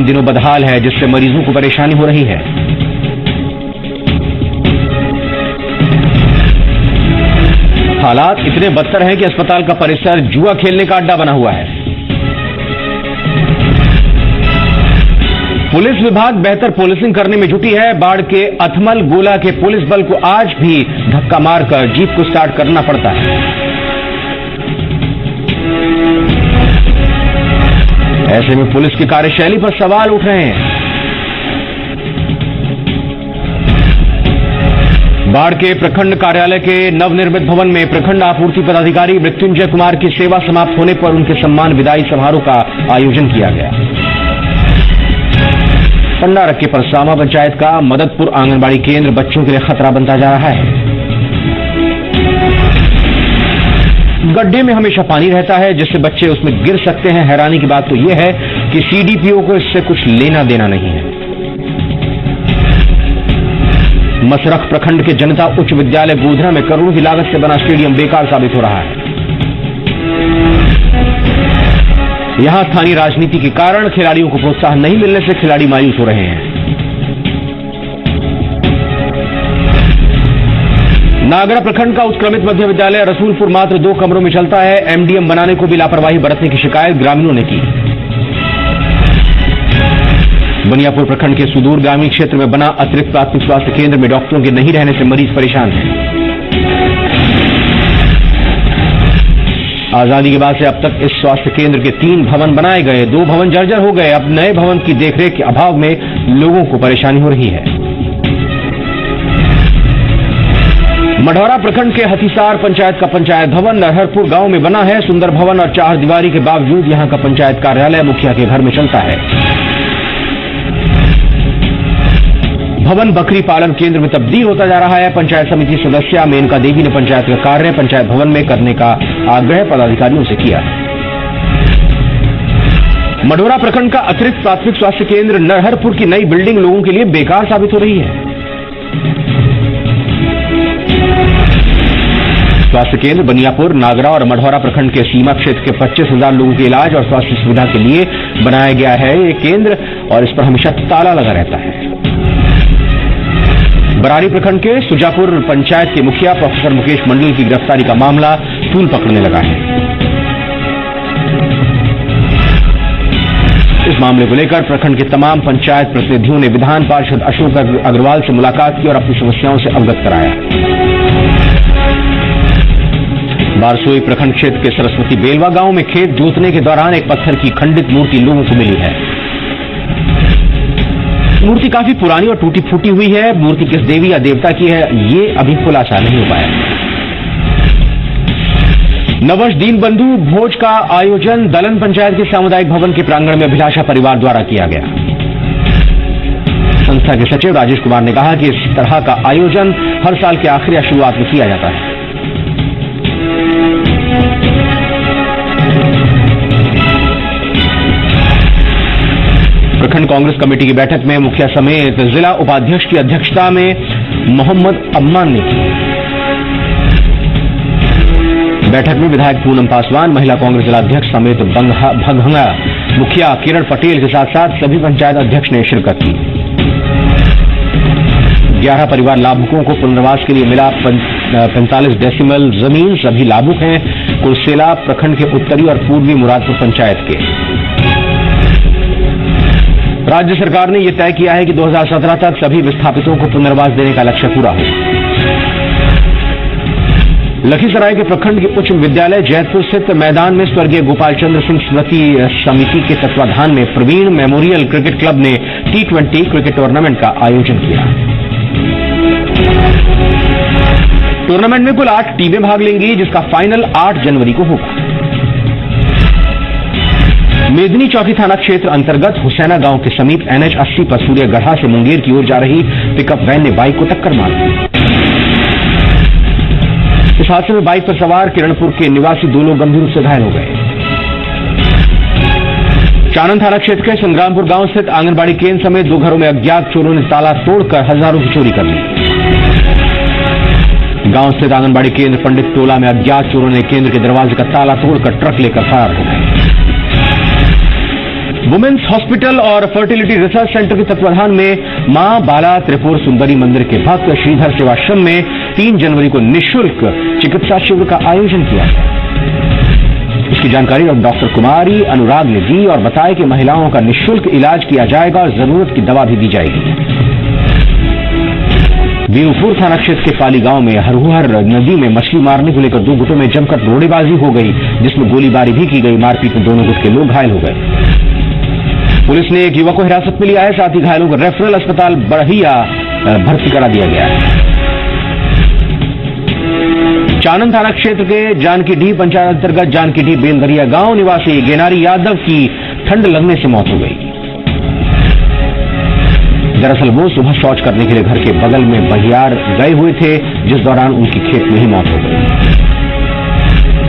दिनों बदहाल है, जिससे मरीजों को परेशानी हो रही है। हालात इतने बदतर हैं कि अस्पताल का परिसर जुआ खेलने का अड्डा बना हुआ है। पुलिस विभाग बेहतर पुलिसिंग करने में जुटी है। बाढ़ के अथमल गोला के पुलिस बल को आज भी धक्का मारकर जीप को स्टार्ट करना पड़ता है। ऐसे में पुलिस की कार्यशैली पर सवाल उठ रहे हैं। बाढ़ के प्रखंड कार्यालय के नवनिर्मित भवन में प्रखंड आपूर्ति पदाधिकारी मृत्युंजय कुमार की सेवा समाप्त होने पर उनके सम्मान विदाई समारोह का आयोजन किया गया। पंडारक्के परसामा पंचायत का मददपुर आंगनबाड़ी केंद्र बच्चों के लिए खतरा बनता जा रहा है। गड्ढे में हमेशा पानी रहता है, जिससे बच्चे उसमें गिर सकते हैं। हैरानी की बात तो यह है कि सीडीपीओ को इससे कुछ लेना देना नहीं है। मसरख प्रखंड के जनता उच्च विद्यालय गोधरा में करोड़ों की लागत से बना स्टेडियम बेकार साबित हो रहा है। यहां स्थानीय राजनीति के कारण खिलाड़ियों को प्रोत्साहन नहीं मिलने से खिलाड़ी मायूस हो रहे हैं। नागरा प्रखंड का उत्क्रमित मध्य विद्यालय रसूलपुर मात्र 2 कमरों में चलता है। एमडीएम बनाने को भी लापरवाही बरतने की शिकायत ग्रामीणों ने की। बनियापुर प्रखंड के सुदूर ग्रामीण क्षेत्र में बना अतिरिक्त प्राथमिक स्वास्थ्य केंद्र में डॉक्टरों के नहीं रहने से मरीज परेशान हैं। आजादी के बाद से अब तक इस स्वास्थ्य केंद्र के 3 भवन बनाए गए, 2 भवन जर्जर हो गए। अब नए भवन की देखरेख के अभाव में लोगों को परेशानी हो रही है। मढ़ौरा प्रखंड के हथिसार पंचायत का पंचायत भवन नरहरपुर गांव में बना है। सुंदर भवन और 4 दीवारी के बावजूद यहां का पंचायत कार्यालय मुखिया के घर में चलता है। भवन बकरी पालन केंद्र में तब्दील होता जा रहा है। पंचायत समिति सदस्य मेनका देवी ने पंचायत का कार्य पंचायत भवन में करने का आग्रह पदाधिकारियों से किया। मढ़ौरा प्रखंड का अतिरिक्त प्राथमिक स्वास्थ्य केंद्र नरहरपुर की नई बिल्डिंग लोगों के लिए बेकार साबित हो रही है। स्वास्थ्य केंद्र बनियापुर, नागरा और मढ़ौरा प्रखंड के सीमा क्षेत्र के 25,000 लोगों के इलाज और स्वास्थ्य सुविधा के लिए बनाया गया है ये केंद्र, और इस पर हमेशा ताला लगा रहता है। बरारी प्रखंड के सुजापुर पंचायत के मुखिया प्रोफेसर मुकेश मंडल की गिरफ्तारी का मामला तूल पकड़ने लगा है। इस मामले को लेकर प्रखंड के तमाम पंचायत प्रतिनिधियों ने विधान पार्षद अशोक अग्रवाल से मुलाकात की और अपनी समस्याओं से अवगत कराया। बारसोई प्रखंड क्षेत्र के सरस्वती बेलवा गांव में खेत जोतने के दौरान एक पत्थर की खंडित मूर्ति लोगों को मिली है। मूर्ति काफी पुरानी और टूटी फूटी हुई है। मूर्ति किस देवी या देवता की है, ये अभी खुलासा नहीं हो पाया। नववर्ष दीनबंधु भोज का आयोजन दलन पंचायत के सामुदायिक भवन के प्रांगण में अभिलाषा परिवार द्वारा किया गया। संस्था के सचिव राजेश कुमार ने कहा कि इस तरह का आयोजन हर साल के आखिरी या शुरुआत में किया जाता है। प्रखंड कांग्रेस कमेटी की बैठक में मुखिया समेत जिला उपाध्यक्ष की अध्यक्षता में मोहम्मद अम्मान ने की। बैठक में विधायक पूनम पासवान, महिला कांग्रेस जिलाध्यक्ष समेत भगभंगा मुखिया किरण पटेल के साथ साथ सभी पंचायत अध्यक्ष ने शिरकत की। 11 परिवार लाभुकों को पुनर्वास के लिए मिला 45 डेसिमल जमीन। सभी लाभुक हैं कुर्सेला प्रखंड के उत्तरी और पूर्वी मुरादपुर पंचायत के। राज्य सरकार ने यह तय किया है कि 2017 तक सभी विस्थापितों को पुनर्वास देने का लक्ष्य पूरा हो। लखीसराय के प्रखंड के उच्च विद्यालय जैतपुर स्थित मैदान में स्वर्गीय गोपाल चंद्र सिंह स्मृति समिति के तत्वाधान में प्रवीण मेमोरियल क्रिकेट क्लब ने T20 क्रिकेट टूर्नामेंट का आयोजन किया। टूर्नामेंट में कुल 8 टीमें भाग लेंगी, जिसका फाइनल 8 जनवरी को होगा। मेदनी चौकी थाना क्षेत्र अंतर्गत हुसैना गांव के समीप NH 80 पर सूर्यगढ़ा से मुंगेर की ओर जा रही पिकअप वैन ने बाइक को टक्कर मार दी। इस हादसे में बाइक पर सवार किरणपुर के निवासी 2 लोग गंभीर रूप से घायल हो गए। चानन थाना क्षेत्र के संग्रामपुर गांव स्थित आंगनबाड़ी केंद्र समेत 2 घरों में अज्ञात चोरों ने ताला तोड़कर हजारों की चोरी कर ली। गांव स्थित आंगनबाड़ी केंद्र पंडित टोला में अज्ञात चोरों ने केंद्र के दरवाजे का ताला तोड़कर ट्रक लेकर फरार हो गए। वुमेन्स हॉस्पिटल और फर्टिलिटी रिसर्च सेंटर के तत्वाधान में मां बाला त्रिपुर सुंदरी मंदिर के भक्त श्रीधर सेवाश्रम में 3 जनवरी को निःशुल्क चिकित्सा शिविर का आयोजन किया गया। इसकी जानकारी डॉक्टर कुमारी अनुराग ने दी और बताया कि महिलाओं का निःशुल्क इलाज किया जाएगा और जरूरत की दवा भी दी जाएगी। वीरपुर थाना क्षेत्र के पाली गांव में हरहुहर नदी में मछली मारने को लेकर 2 गुटों में जमकर रोड़ेबाजी हो गई, जिसमें गोलीबारी भी की गई। मारपीट में दोनों गुट के लोग घायल हो गए। पुलिस ने एक युवक को हिरासत में लिया है, साथ ही घायलों को रेफरल अस्पताल बड़हिया भर्ती करा दिया गया है। चानन थाना क्षेत्र के जानकीडीह पंचायत अंतर्गत जानकीडीह बेलदरिया गांव निवासी गेनारी यादव की ठंड लगने से मौत हो गई। दरअसल वो सुबह शौच करने के लिए घर के बगल में बहियार गए हुए थे, जिस दौरान उनकी खेत में ही मौत हो गई।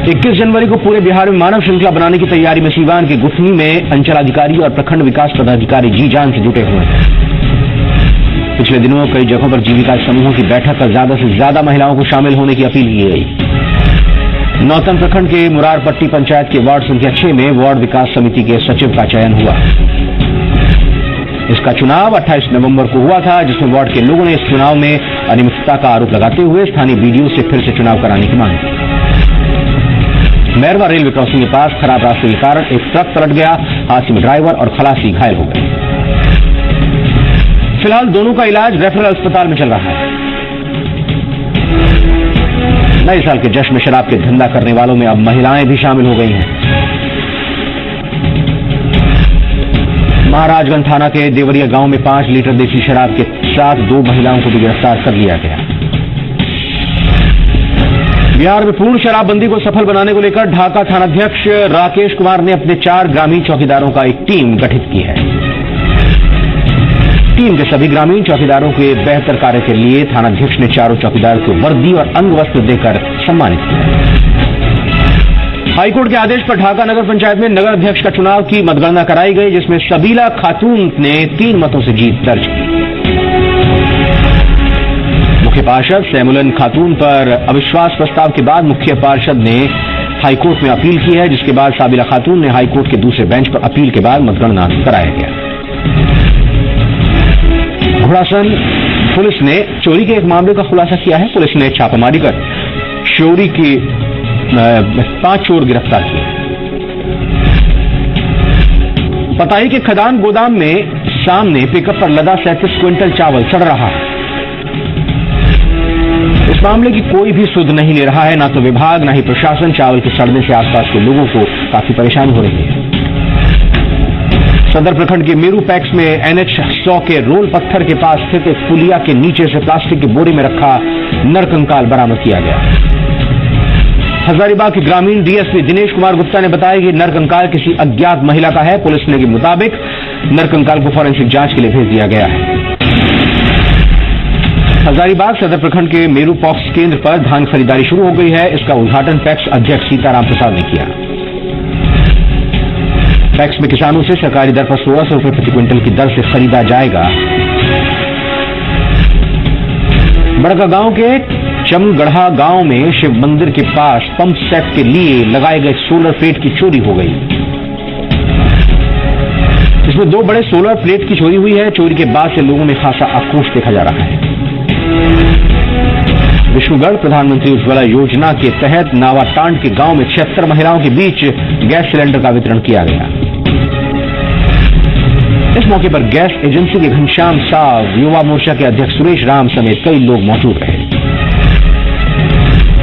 21 जनवरी को पूरे बिहार में मानव श्रृंखला बनाने की तैयारी में सीवान के गुठनी में अंचलाधिकारी और प्रखंड विकास पदाधिकारी जी जान से जुटे हुए हैं। पिछले दिनों कई जगहों पर जीविका समूहों की बैठक कर ज्यादा से ज्यादा महिलाओं को शामिल होने की अपील की गई। नौतन प्रखंड के मुरारपट्टी पंचायत के वार्ड संख्या 6 में वार्ड विकास समिति के सचिव का चयन हुआ। इसका चुनाव 28 नवंबर को हुआ था, जिसमें वार्ड के लोगों ने इस चुनाव में अनियमितता का आरोप लगाते हुए स्थानीय बीडीओ से फिर से चुनाव कराने की मांग की। मैरवा रेलवे क्रॉसिंग के पास खराब रास्ते के कारण एक ट्रक पलट गया। हादसे में ड्राइवर और खलासी घायल हो गए। फिलहाल दोनों का इलाज रेफरल अस्पताल में चल रहा है। नए साल के जश्न में शराब के धंधा करने वालों में अब महिलाएं भी शामिल हो गई हैं। महाराजगंज थाना के देवरिया गांव में 5 लीटर देसी शराब के साथ 2 महिलाओं को भी गिरफ्तार कर लिया गया। बिहार में पूर्ण शराबबंदी को सफल बनाने को लेकर ढाका थानाध्यक्ष राकेश कुमार ने अपने 4 ग्रामीण चौकीदारों का एक टीम गठित की है। टीम के सभी ग्रामीण चौकीदारों के बेहतर कार्य के लिए थानाध्यक्ष ने चारों चौकीदारों को वर्दी और अंग वस्त्र देकर सम्मानित किया। हाईकोर्ट के आदेश पर ढाका नगर पंचायत में नगर अध्यक्ष का चुनाव की मतगणना कराई गई, जिसमें सबीला खातून ने 3 मतों से जीत दर्ज की। मुख्य पार्षद सैमुलन खातून पर अविश्वास प्रस्ताव के बाद मुख्य पार्षद ने हाईकोर्ट में अपील की है, जिसके बाद साबिला खातून ने हाईकोर्ट के दूसरे बेंच पर अपील के बाद मतगणना कराया गया। घोड़ासन पुलिस ने चोरी के एक मामले का खुलासा किया है। पुलिस ने छापेमारी कर चोरी की 5 चोर गिरफ्तार किए। पताई के खदान गोदाम में सामने पिकअप पर लदा 37 क्विंटल चावल सड़ रहा है। इस मामले की कोई भी सुध नहीं ले रहा है, ना तो विभाग ना ही प्रशासन। चावल के सड़ने से आसपास के लोगों को काफी परेशानी हो रही है। सदर प्रखंड के मेरू पैक्स में NH 100 के रोल पत्थर के पास स्थित एक पुलिया के नीचे से प्लास्टिक के बोरे में रखा नरकंकाल बरामद किया गया। हजारीबाग के ग्रामीण डीएसपी दिनेश कुमार गुप्ता ने बताया कि नरकंकाल किसी अज्ञात महिला का है। पुलिस ने के मुताबिक नरकंकाल को फॉरेंसिक जांच के लिए भेज दिया गया है। हजारीबाग सदर प्रखंड के मेरू पॉक्स केंद्र पर धान खरीदारी शुरू हो गई है। इसका उद्घाटन पैक्स अध्यक्ष सीताराम प्रसाद ने किया। पैक्स में किसानों से सरकारी दर पर 1600 रुपये प्रति क्विंटल की दर से खरीदा जाएगा। बड़का गांव के चमगढ़ा गांव में शिव मंदिर के पास पंप सेट के लिए लगाए गए सोलर प्लेट की चोरी हो गई। इसमें 2 बड़े सोलर प्लेट की चोरी हुई है। चोरी के बाद से लोगों में खासा आक्रोश देखा जा रहा है। विष्णुगढ़ प्रधानमंत्री उज्ज्वला योजना के तहत नावाटांड के गांव में 76 महिलाओं के बीच गैस सिलेंडर का वितरण किया गया। इस मौके पर गैस एजेंसी के घनश्याम साव, युवा मोर्चा के अध्यक्ष सुरेश राम समेत कई लोग मौजूद रहे।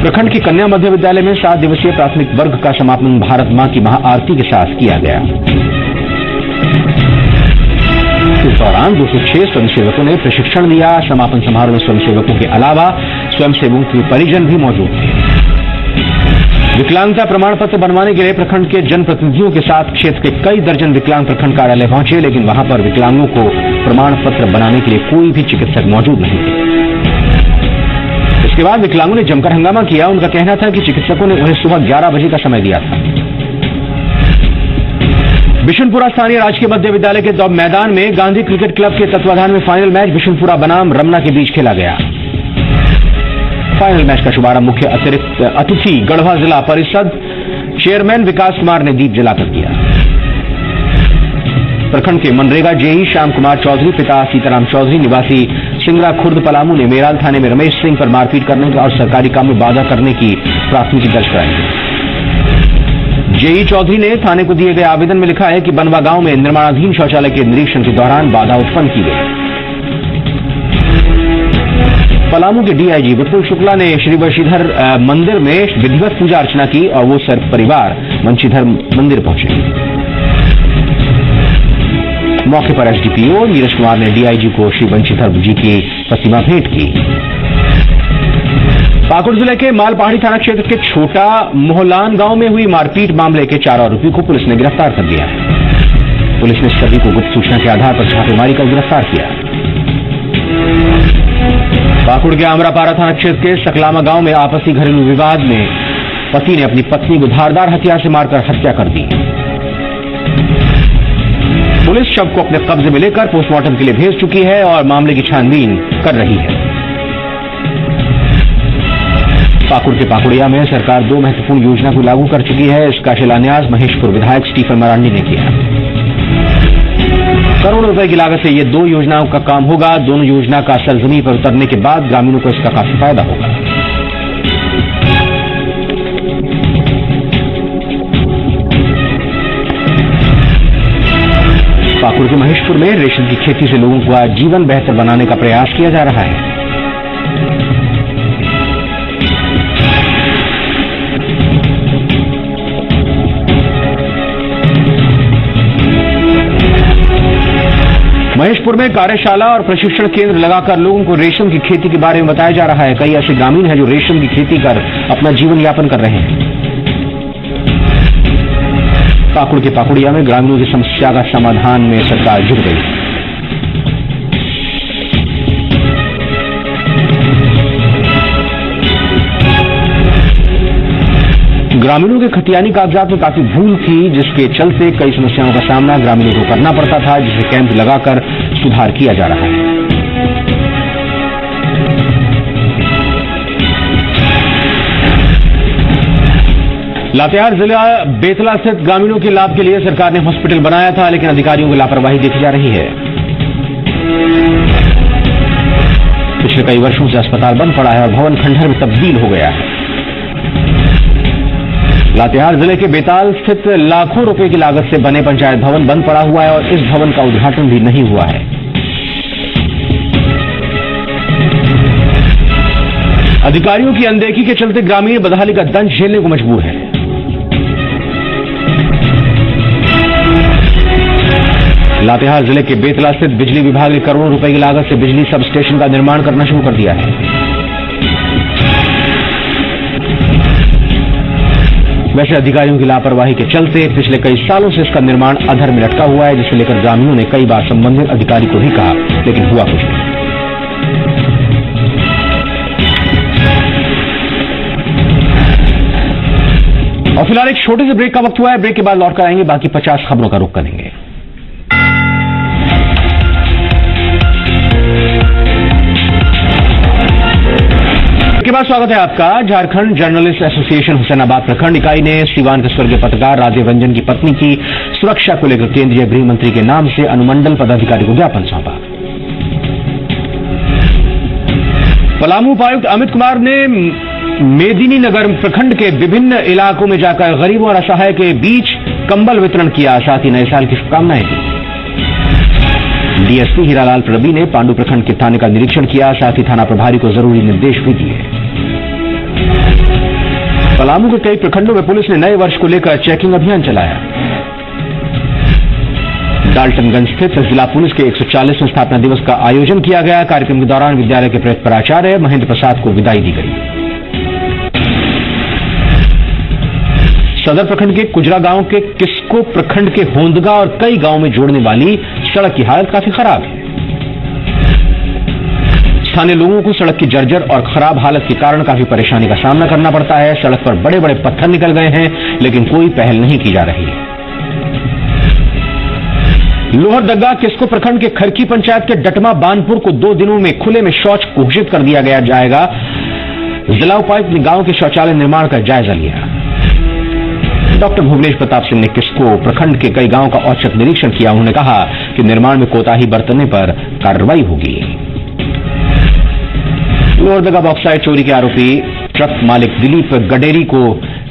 प्रखंड की कन्या मध्य विद्यालय में 7 दिवसीय प्राथमिक वर्ग का समापन भारत मां की महाआरती के साथ किया गया। इस दौरान 206 स्वयंसेवकों ने प्रशिक्षण दिया। समापन समारोह में स्वयंसेवकों के अलावा स्वयंसेवकों के परिजन भी मौजूद थे। विकलांगता प्रमाण पत्र बनवाने के लिए प्रखंड के जनप्रतिनिधियों के साथ क्षेत्र के कई दर्जन विकलांग प्रखंड कार्यालय पहुंचे, लेकिन वहां पर विकलांगों को प्रमाण पत्र बनाने के लिए कोई भी चिकित्सक मौजूद नहीं थे। इसके बाद विकलांगों ने जमकर हंगामा किया। उनका कहना था कि चिकित्सकों ने उन्हें सुबह 11 बजे का समय दिया था। बिशनपुरा स्थानीय राजकीय मध्य विद्यालय के मैदान में गांधी क्रिकेट क्लब के तत्वाधान में फाइनल मैच बिशनपुरा बनाम रमना के बीच खेला गया। फाइनल मैच का शुभारंभ मुख्य अतिथि गढ़वा जिला परिषद चेयरमैन विकास कुमार ने दीप जलाकर किया। प्रखंड के मनरेगा जेई श्याम कुमार चौधरी पिता सीताराम चौधरी निवासी सिंगरा खुर्द पलामू ने मेराल थाने में रमेश सिंह पर मारपीट करने और सरकारी काम में बाधा करने की प्राथमिकी दर्ज कराई। जेई चौधरी ने थाने को दिए गए आवेदन में लिखा है कि बनवा गांव में निर्माणाधीन शौचालय के निरीक्षण के दौरान बाधा उत्पन्न की गई। पलामू के डीआईजी विपुल शुक्ला ने श्री वंशीधर मंदिर में विधिवत पूजा अर्चना की और वो सर परिवार वंशीधर मंदिर पहुंचे। मौके पर एसडीपीओ नीरज कुमार ने डीआईजी को श्री वंशीधर जी की प्रतिमा भेंट की। पाकुड़ जिले के मालपहाड़ी थाना क्षेत्र के छोटा मोहलान गांव में हुई मारपीट मामले के 4 आरोपी को पुलिस ने गिरफ्तार कर लिया है। पुलिस ने सभी को गुप्त सूचना के आधार पर छापेमारी कर गिरफ्तार किया। पाकुड़ के आमरापारा थाना क्षेत्र के सकलामा गांव में आपसी घरेलू विवाद में पति ने अपनी पत्नी को धारदार हथियार से मारकर हत्या कर दी। पुलिस शव को अपने कब्जे में लेकर पोस्टमार्टम के लिए भेज चुकी है और मामले की छानबीन कर रही है। पाकुड़ के पाकुड़िया में सरकार 2 महत्वपूर्ण योजना को लागू कर चुकी है। इसका शिलान्यास महेशपुर विधायक स्टीफन मरांडी ने किया। करोड़ों रुपए की लागत से ये 2 योजनाओं का काम होगा। दोनों योजना का असल जमीन पर उतरने के बाद ग्रामीणों को इसका काफी फायदा होगा। पाकुड़ के महेशपुर में रेशम की खेती से लोगों का जीवन बेहतर बनाने का प्रयास किया जा रहा है। महेशपुर में कार्यशाला और प्रशिक्षण केंद्र लगाकर लोगों को रेशम की खेती के बारे में बताया जा रहा है। कई ऐसे ग्रामीण हैं जो रेशम की खेती कर अपना जीवन यापन कर रहे हैं। पाकुड़ के पाकुड़िया में ग्रामीणों की समस्या का समाधान में सरकार जुट गई। ग्रामीणों के खतियानी कागजात में काफी भूल थी, जिसके चलते कई समस्याओं का सामना ग्रामीणों को करना पड़ता था, जिसे कैंप लगाकर सुधार किया जा रहा है। लातेहार जिला बेतला स्थित ग्रामीणों के लाभ के लिए सरकार ने हॉस्पिटल बनाया था, लेकिन अधिकारियों की लापरवाही देखी जा रही है। पिछले कई वर्षों से अस्पताल बंद पड़ा है और भवन खंडहर में तब्दील हो गया है। लातेहार जिले के बेताल स्थित लाखों रुपए की लागत से बने पंचायत भवन बंद पड़ा हुआ है और इस भवन का उद्घाटन भी नहीं हुआ है। अधिकारियों की अनदेखी के चलते ग्रामीण बदहाली का दंश झेलने को मजबूर है। लातेहार जिले के बेतला स्थित बिजली विभाग ने करोड़ों रुपए की लागत से बिजली सब स्टेशन का निर्माण करना शुरू कर दिया है। वैसे अधिकारियों की लापरवाही के चलते पिछले कई सालों से इसका निर्माण अधर में लटका हुआ है, जिसे लेकर ग्रामीणों ने कई बार संबंधित अधिकारी को भी कहा, लेकिन हुआ कुछ नहीं। और फिलहाल एक छोटे से ब्रेक का वक्त हुआ है। ब्रेक के बाद लौटकर आएंगे, बाकी 50 खबरों का रुख करेंगे। के बाद स्वागत है आपका। झारखंड जर्नलिस्ट एसोसिएशन हुसैनाबाद प्रखंड इकाई ने सीवान के स्वर्गीय पत्रकार राजीव रंजन की पत्नी की सुरक्षा को लेकर केंद्रीय गृह मंत्री के नाम से अनुमंडल पदाधिकारी को ज्ञापन सौंपा। पलामू उपायुक्त अमित कुमार ने मेदिनी नगर प्रखंड के विभिन्न इलाकों में जाकर गरीबों और असहाय के बीच कंबल वितरण किया, साथ ही नए साल की शुभकामनाएं दी। डीएसपी हीरालाल प्रवी ने पांडु प्रखंड के थाने का निरीक्षण किया, साथ ही थाना प्रभारी को जरूरी निर्देश भी दिए। पलामू के कई प्रखंडों में पुलिस ने नए वर्ष को लेकर चेकिंग अभियान चलाया। डाल्टनगंज स्थित जिला पुलिस के 140वें स्थापना दिवस का आयोजन किया गया। कार्यक्रम के दौरान विद्यालय के प्राचार्य महेंद्र प्रसाद को विदाई दी गई। सदर प्रखंड के कुजरा गांव के किस्को प्रखंड के होंदगा और कई गांव में जोड़ने वाली सड़क की हालत काफी खराब है। स्थानीय लोगों को सड़क की जर्जर और खराब हालत के कारण काफी परेशानी का सामना करना पड़ता है। सड़क पर बड़े बड़े पत्थर निकल गए हैं, लेकिन कोई पहल नहीं की जा रही है। लोहरदगा किस्को प्रखंड के खरकी पंचायत के डटमा बानपुर को 2 दिनों में खुले में शौच घोषित कर दिया जाएगा। जिला उपायुक्त ने गांव के शौचालय निर्माण का जायजा लिया। डॉक्टर भुवनेश प्रताप सिंह ने किस्को प्रखंड के कई गांवों का औचक निरीक्षण किया। उन्होंने कहा कि निर्माण में कोताही बरतने पर कार्रवाई होगी। लोहरदगा बॉक्साइट चोरी के आरोपी ट्रक मालिक दिलीप गडेरी को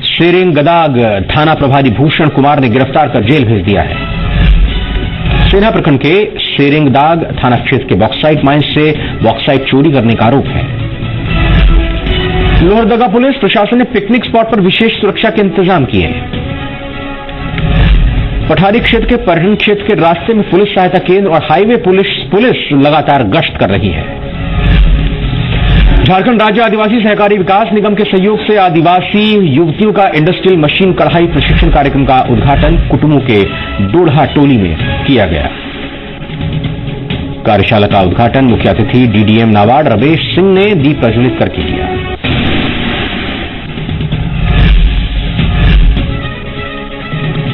सेरेंगदाग थाना प्रभारी भूषण कुमार ने गिरफ्तार कर जेल भेज दिया है। सेना प्रखंड के सेरेंगदाग थाना क्षेत्र के बॉक्साइट माइंस से बॉक्साइट चोरी करने का आरोप है। लोहरदगा पुलिस प्रशासन ने पिकनिक स्पॉट पर विशेष सुरक्षा के इंतजाम किए हैं। पठारी क्षेत्र के पर्यटन क्षेत्र के रास्ते में पुलिस सहायता केंद्र और हाईवे पुलिस लगातार गश्त कर रही है। झारखंड राज्य आदिवासी सहकारी विकास निगम के सहयोग से आदिवासी युवतियों का इंडस्ट्रियल मशीन कढ़ाई प्रशिक्षण कार्यक्रम का उद्घाटन कुटुंबों के डोढ़ा टोली में किया गया। कार्यशाला का उद्घाटन मुख्य अतिथि डीडीएम नाबार्ड रमेश सिंह ने दीप प्रज्वलित करके किया।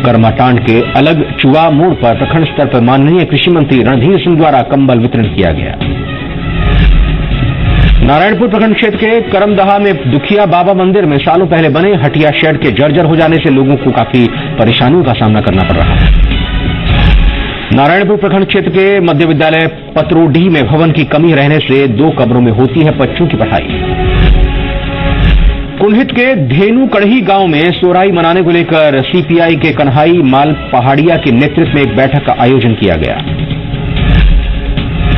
करमाटांड के अलग चुआ मोड़ पर प्रखंड स्तर पर माननीय कृषि मंत्री रणधीर सिंह द्वारा कंबल वितरण किया गया। नारायणपुर प्रखंड क्षेत्र के करमदहा में दुखिया बाबा मंदिर में सालों पहले बने हटिया शेड के जर्जर हो जाने से लोगों को काफी परेशानियों का सामना करना पड़ रहा है। नारायणपुर प्रखंड क्षेत्र के मध्य विद्यालय पतरोडीह में भवन की कमी रहने से 2 कमरों में होती है बच्चों की पढ़ाई। कुंहित के धेनु कड़ही गांव में सोहराई मनाने को लेकर सीपीआई के कन्हाई माल पहाड़िया के नेतृत्व में एक बैठक का आयोजन किया गया।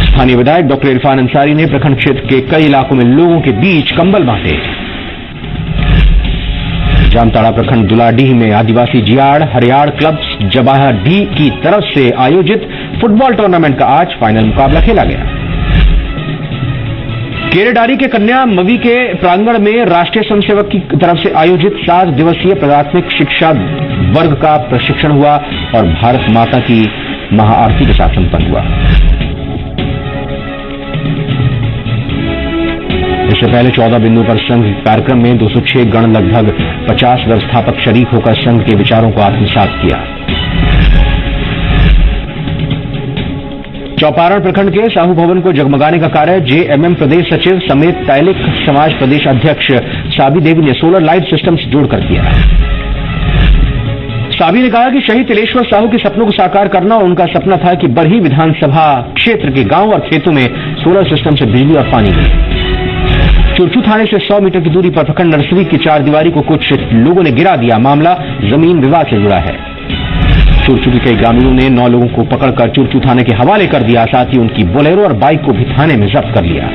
स्थानीय विधायक डॉक्टर इरफान अंसारी ने प्रखंड क्षेत्र के कई इलाकों में लोगों के बीच कंबल बांटे। जामताड़ा प्रखंड दुलाडीह में आदिवासी जियाड़ हरियाड़ क्लब जबाहडीह की तरफ से आयोजित फुटबॉल टूर्नामेंट का आज फाइनल मुकाबला खेला गया। केरेडारी के कन्या मवी के प्रांगण में राष्ट्रीय स्वयंसेवक की तरफ से आयोजित 7 दिवसीय प्राथमिक शिक्षा वर्ग का प्रशिक्षण हुआ और भारत माता की महाआरती के साथ संपन्न हुआ। इससे पहले 14 बिंदुओं पर संघ कार्यक्रम में 206 गण लगभग 50 व्यवस्थापक शरीक होकर संघ के विचारों को आत्मसात किया। चौपारण प्रखंड के साहू भवन को जगमगाने का कार्य जेएमएम प्रदेश सचिव समेत तैलिक समाज प्रदेश अध्यक्ष साबी देवी ने सोलर लाइट सिस्टम से जोड़कर किया। साबी ने कहा कि शहीद तिलेश्वर साहू के सपनों को साकार करना और उनका सपना था कि बरही विधानसभा क्षेत्र के गांव और खेतों में सोलर सिस्टम से बिजली और पानी मिले। चुरचू थाने से 100 मीटर की दूरी पर प्रखंड नर्सरी की 4 दीवारी को कुछ लोगों ने गिरा दिया। मामला जमीन विवाद से जुड़ा है। चुरचू के कई ग्रामीणों ने 9 लोगों को पकड़कर चुरचू थाने के हवाले कर दिया। साथ ही उनकी बोलेरो और बाइक को भी थाने में जब्त कर लिया।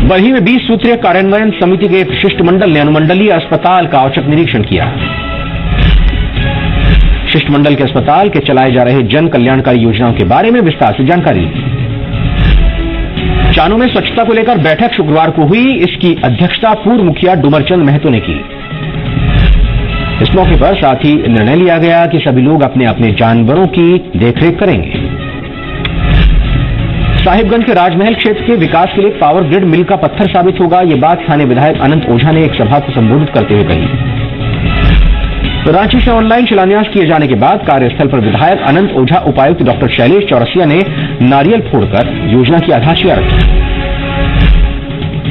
बरही में 20 सूत्रीय कार्यान्वयन समिति के एक शिष्टमंडल ने अनुमंडलीय अस्पताल का औचक निरीक्षण किया। शिष्टमंडल के अस्पताल के चलाए जा रहे जन कल्याणकारी योजनाओं के बारे में विस्तार से जानकारी दी। चानू में स्वच्छता को लेकर बैठक शुक्रवार को हुई। इसकी अध्यक्षता पूर्व मुखिया डुमरचंद महतो ने की। इस मौके पर साथ ही निर्णय लिया गया कि सभी लोग अपने अपने जानवरों की देखरेख करेंगे। साहिबगंज के राजमहल क्षेत्र के विकास के लिए पावर ग्रिड मिल का पत्थर साबित होगा। ये बात स्थानीय विधायक अनंत ओझा ने एक सभा को संबोधित करते हुए कही। रांची से ऑनलाइन शिलान्यास किए जाने के बाद कार्यस्थल पर विधायक अनंत ओझा, उपायुक्त डॉक्टर शैलेश चौरसिया ने नारियल फोड़कर योजना की आधारशिला रखी।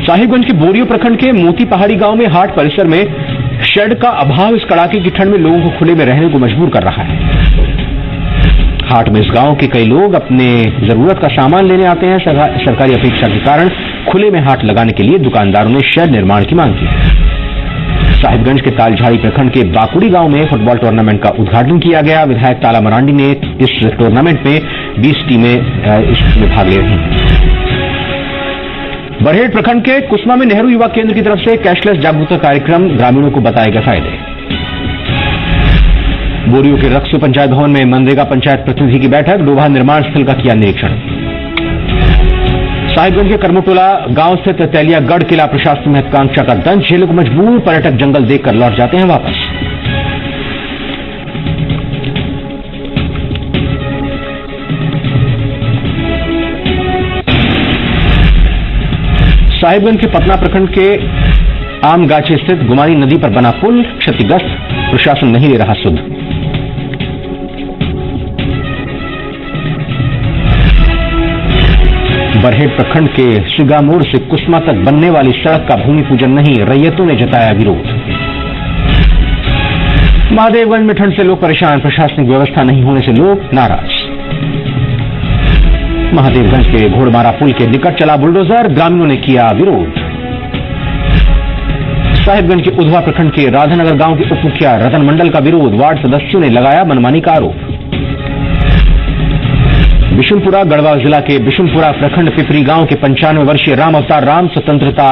साहिबगंज के बोरियो प्रखंड के मोती पहाड़ी गांव में हाट परिसर में शेड का अभाव इस कड़ाके की ठंड में लोगों को खुले में रहने को मजबूर कर रहा है। हाट में इस गांव के कई लोग अपने जरूरत का सामान लेने आते हैं। सरकारी अपेक्षा के कारण खुले में हाट लगाने के लिए दुकानदारों ने शेड निर्माण की मांग की। साहिबगंज के तालझाड़ी प्रखंड के बाकुड़ी गांव में फुटबॉल टूर्नामेंट का उद्घाटन किया गया। विधायक ताला मरांडी ने इस टूर्नामेंट में 20 टीमें इसमें भाग ले रही हैं। बरहेड़ प्रखंड के कुसमा में नेहरू युवा केंद्र की तरफ से कैशलेस जागरूकता कार्यक्रम, ग्रामीणों को बताएगा फायदे। बोरियो के रक्सो पंचायत भवन में मनरेगा पंचायत प्रतिनिधि की बैठक, डोभा निर्माण स्थल का किया निरीक्षण। साहिबगंज के करमोटोला गांव स्थित तेलियागढ़ किला प्रशासन महत्वाकांक्षा का दंश झेलने को मजबूर, पर्यटक जंगल देखकर लौट जाते हैं वापस। साहिबगंज के पटना प्रखंड के आमगाछी स्थित गुमानी नदी पर बना पुल क्षतिग्रस्त, प्रशासन नहीं ले रहा सुध। बरहेड़ प्रखंड के सिगामोड़ से कुसमा तक बनने वाली सड़क का भूमि पूजन नहीं, रैयतों ने जताया विरोध। महादेवगंज में ठंड से लोग परेशान, प्रशासनिक व्यवस्था नहीं होने से लोग नाराज। महादेवगंज के घोड़मारा पुल के निकट चला बुलडोजर, ग्रामीणों ने किया विरोध। साहिबगंज के उधवा प्रखंड के राधानगर गांव के उप मुखिया रतन मंडल का विरोध, वार्ड सदस्यों ने लगाया मनमानी का आरोप। बिशुनपुरा गढ़वा जिला के बिशुनपुरा प्रखंड पिपरी गांव के 95 वर्षीय राम अवतार राम स्वतंत्रता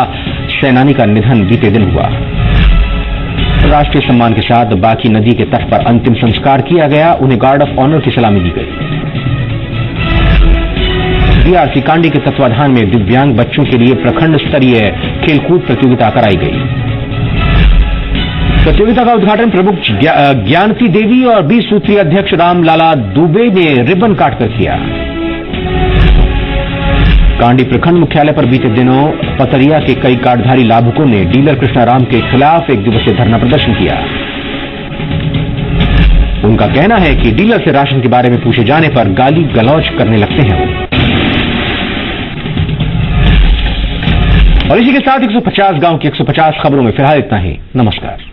सेनानी का निधन बीते दिन हुआ। राष्ट्रीय सम्मान के साथ बाकी नदी के तट पर अंतिम संस्कार किया गया, उन्हें गार्ड ऑफ ऑनर की सलामी दी गई। बीआरसी कांडी के तत्वाधान में दिव्यांग बच्चों के लिए प्रखंड स्तरीय खेलकूद प्रतियोगिता कराई गई। प्रतियोगिता का उद्घाटन प्रमुख ज्ञानती देवी और 20 सूत्रीय अध्यक्ष रामलाला दुबे ने रिबन काटकर किया। कांडी प्रखंड मुख्यालय पर बीते दिनों पतरिया के कई कार्डधारी लाभुकों ने डीलर कृष्णाराम के खिलाफ एक दिवसीय धरना प्रदर्शन किया। उनका कहना है कि डीलर से राशन के बारे में पूछे जाने पर गाली गलौज करने लगते हैं वो। और इसी के साथ 150 गांव की 150 खबरों में फिलहाल इतना ही। नमस्कार।